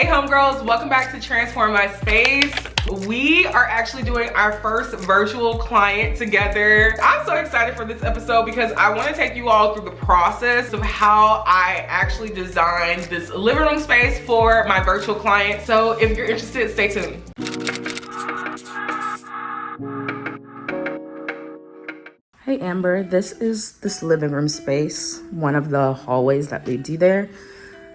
Hey homegirls, welcome back to Transform My Space. We are actually doing our first virtual client together. I'm so excited for this episode because I want to take you all through the process of how I actually designed this living room space for my virtual client. So if you're interested, stay tuned. Hey Amber, this is this living room space, one of the hallways that we do there.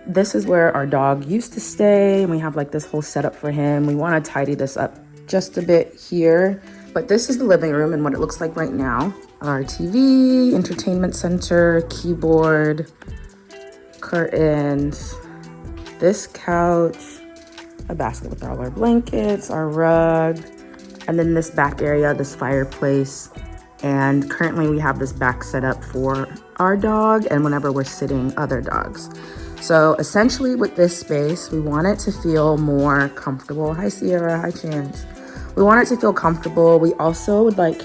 This is where our dog used to stay, and we have like this whole setup for him. We want to tidy this up just a bit here, but this is the living room and what it looks like right now. Our TV, entertainment center, keyboard, curtains, this couch, a basket with all our blankets, our rug, and then this back area, this fireplace. And currently we have this back set up for our dog and whenever we're sitting other dogs. So essentially with this space, we want it to feel more comfortable. Hi Sierra, hi Chance. We want it to feel comfortable. We also would like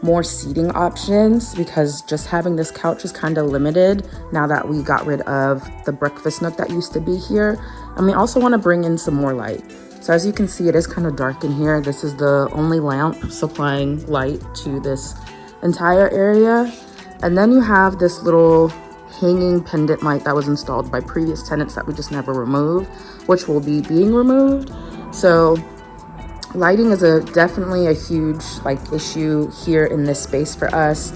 more seating options because just having this couch is kind of limited now that we got rid of the breakfast nook that used to be here. And we also want to bring in some more light. So as you can see, it is kind of dark in here. This is the only lamp supplying light to this entire area. And then you have this little hanging pendant light that was installed by previous tenants that we just never removed, which will be being removed. So lighting is definitely a huge issue here in this space for us.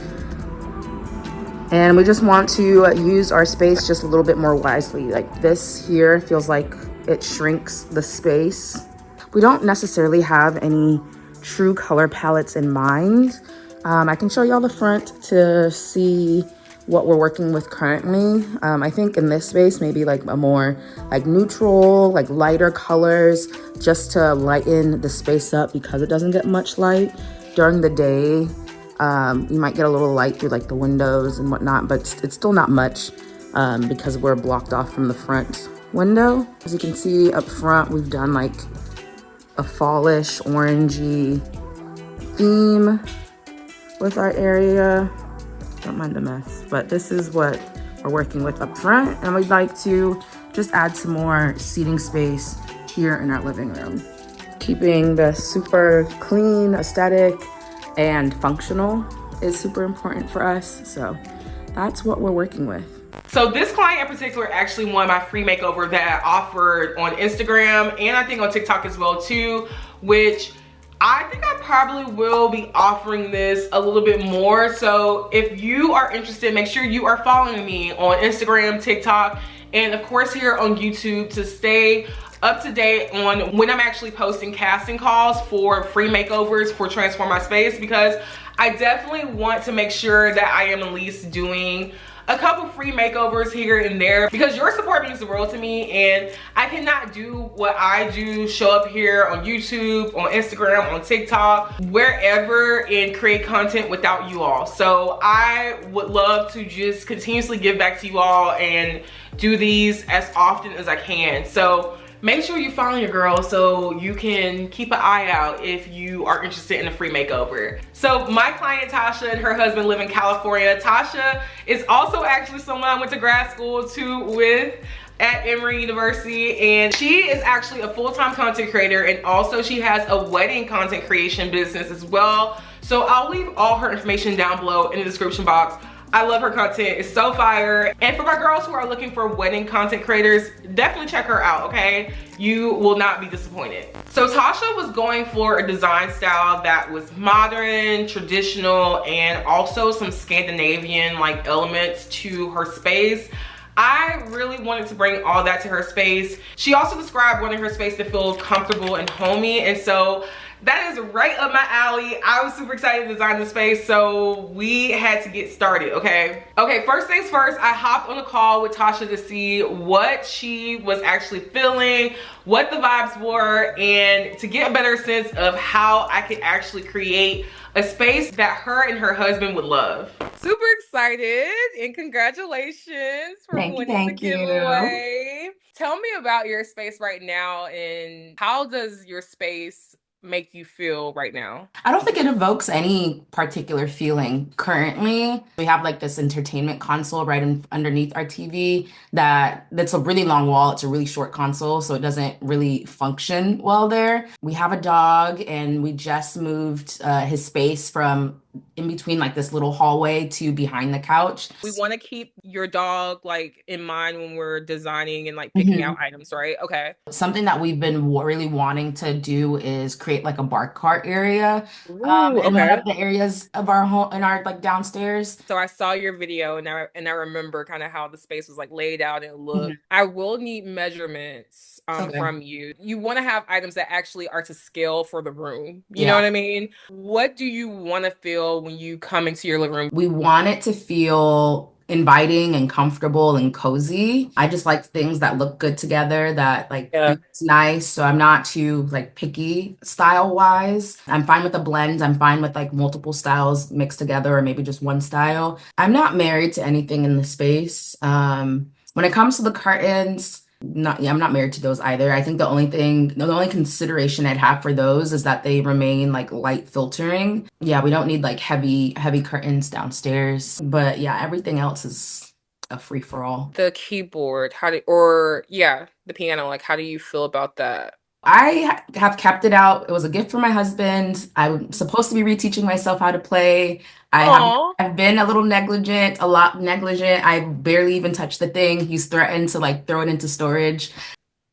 And we just want to use our space just a little bit more wisely. Like this here feels like it shrinks the space. We don't necessarily have any true color palettes in mind. I can show y'all the front to see what we're working with currently. I think in this space, maybe like a more like neutral, like lighter colors just to lighten the space up because it doesn't get much light during the day. You might get a little light through like the windows and whatnot, but it's still not much because we're blocked off from the front window. As you can see up front, we've done like a fallish orangey theme with our area. Don't mind the mess, but this is what we're working with up front, and we'd like to just add some more seating space here in our living room. Keeping the super clean aesthetic and functional is super important for us, so that's what we're working with. So this client in particular actually won my free makeover that I offered on Instagram and I think on TikTok as well too, which I think I probably will be offering this a little bit more. So if you are interested, make sure you are following me on Instagram, TikTok, and of course here on YouTube to stay up to date on when I'm actually posting casting calls for free makeovers for Transform My Space, because I definitely want to make sure that I am at least doing a couple free makeovers here and there because your support means the world to me, and I cannot do what I do, show up here on YouTube, on Instagram, on TikTok, wherever, and create content without you all. So I would love to just continuously give back to you all and do these as often as I can. So make sure you follow your girl so you can keep an eye out if you are interested in a free makeover. So my client Tasha and her husband live in California. Tasha is also actually someone I went to grad school with at Emory University, and she is actually a full-time content creator, and also she has a wedding content creation business as well. So I'll leave all her information down below in the description box. I love her content, it's so fire. And for my girls who are looking for wedding content creators, definitely check her out, okay? You will not be disappointed. So Tasha was going for a design style that was modern, traditional, and also some Scandinavian like elements to her space. I really wanted to bring all that to her space. She also described wanting her space to feel comfortable and homey, and so that is right up my alley. I was super excited to design the space, so we had to get started, okay? Okay, first things first, I hopped on a call with Tasha to see what she was actually feeling, what the vibes were, and to get a better sense of how I could actually create a space that her and her husband would love. Super excited, and congratulations for winning the giveaway. Tell me about your space right now, and how does your space make you feel right now? I don't think it evokes any particular feeling currently. We have like this entertainment console right underneath our TV that's a really long wall. It's a really short console, so it doesn't really function well there. We have a dog, and we just moved his space from in between like this little hallway to behind the couch. We want to keep your dog like in mind when we're designing and like picking out items, right? Okay. Something that we've been really wanting to do is create like a bar cart area Ooh, in one okay. of the areas of our home, in our like downstairs. So I saw your video and I remember kind of how the space was like laid out and Mhm. looked. I will need measurements Okay. from you. You want to have items that actually are to scale for the room. You know Yeah. what I mean? What do you want to feel when you come into your living room? We want it to feel inviting and comfortable and cozy. I just like things that look good together, that like Yeah. it's nice. So I'm not too like picky style wise. I'm fine with a blend. I'm fine with like multiple styles mixed together or maybe just one style. I'm not married to anything in the space. When it comes to the curtains, not yeah, I'm not married to those either. I think the only consideration I'd have for those is that they remain like light filtering. Yeah, we don't need like heavy curtains downstairs. But yeah, everything else is a free for all. The keyboard, or yeah, the piano, like how do you feel about that? Have kept it out. It was a gift from my husband. I'm supposed to be reteaching myself how to play. I have Oh, I've been a little negligent, a lot negligent. I barely even touched the thing. He's threatened to like throw it into storage.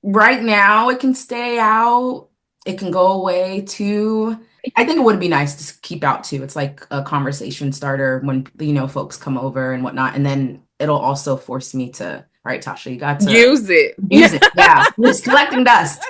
Right now, it can stay out. It can go away too. I think it would be nice to keep out too. It's like a conversation starter when, folks come over and whatnot. And then it'll also force me to, all right, Tasha, you got to use it. use it. Yeah, it's collecting dust.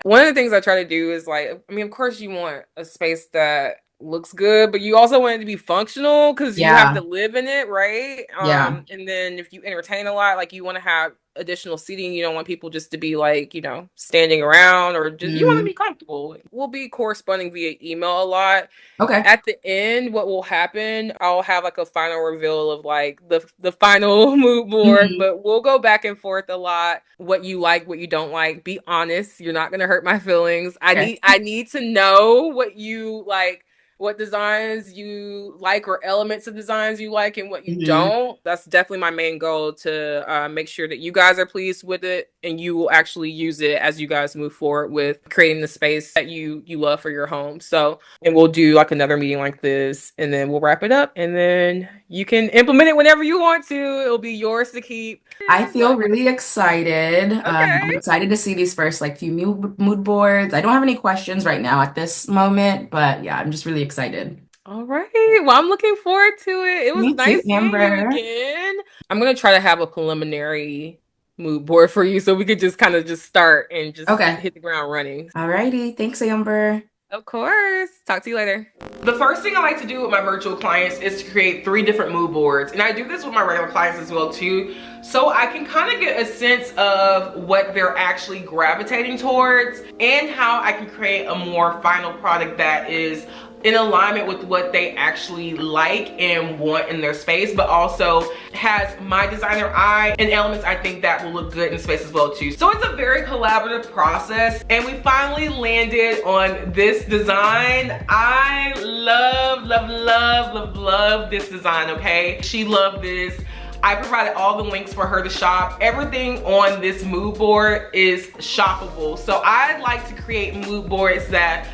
One of the things I try to do is like, I mean, of course you want a space that looks good, but you also want it to be functional because you have to Yeah, live in it, right? yeah. And then if you entertain a lot, like you want to have additional seating. You don't want people just to be like, standing around or just you want to Mm, be comfortable. We'll be corresponding via email a lot. okay. At the end, what will happen, I'll have like a final reveal of like the final mood board, Mhm. but we'll go back and forth a lot. What you like, what you don't like. Be honest. You're not gonna hurt my feelings. I Okay. need to know what you like, what designs you like or elements of designs you like and what you Mhm. don't. That's definitely my main goal to make sure that you guys are pleased with it and you will actually use it as you guys move forward with creating the space that you love for your home. So, and we'll do like another meeting like this and then we'll wrap it up and then you can implement it whenever you want to. It'll be yours to keep. I feel really excited. I'm Okay. excited to see these first like few mood boards. I don't have any questions right now at this moment, but yeah, I'm just really excited. All right. Well, I'm looking forward to it. It was Me too, nice seeing you Amber. again. I'm gonna try to have a preliminary mood board for you so we could just kind of just start and just Okay. hit the ground running. Alrighty. Thanks, Amber. Of course. Talk to you later. The first thing I like to do with my virtual clients is to create 3 different mood boards. And I do this with my regular clients as well too. So I can kind of get a sense of what they're actually gravitating towards and how I can create a more final product that is in alignment with what they actually like and want in their space, but also has my designer eye and elements I think that will look good in space as well too. So it's a very collaborative process and we finally landed on this design. I love this design, okay? She loved this. I provided all the links for her to shop. Everything on this mood board is shoppable. So I like to create mood boards that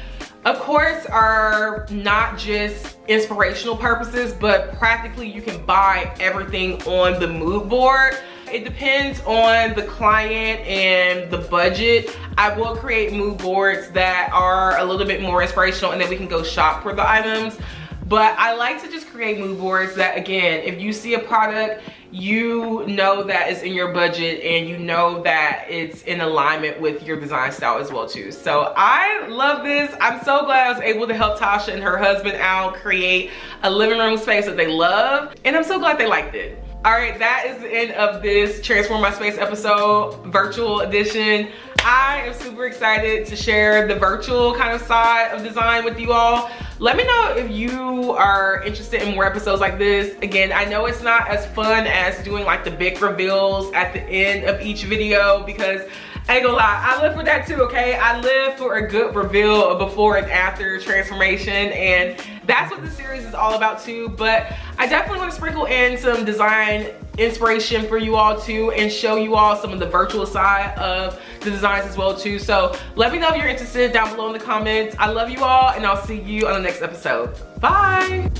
of course are not just inspirational purposes, but practically you can buy everything on the mood board. It depends on the client and the budget. I will create mood boards that are a little bit more inspirational and then we can go shop for the items. But I like to just create mood boards that, again, if you see a product, you know that it's in your budget and you know that it's in alignment with your design style as well too. So I love this. I'm so glad I was able to help Tasha and her husband out create a living room space that they love. And I'm so glad they liked it. All right, that is the end of this Transform My Space episode, virtual edition. I am super excited to share the virtual kind of side of design with you all. Let me know if you are interested in more episodes like this. Again, I know it's not as fun as doing like the big reveals at the end of each video because I ain't gonna lie, I live for that too, okay? I live for a good reveal of before and after transformation, and that's what this series is all about too. But I definitely want to sprinkle in some design inspiration for you all too, and show you all some of the virtual side of the designs as well too. So let me know if you're interested down below in the comments. I love you all, and I'll see you on the next episode. Bye.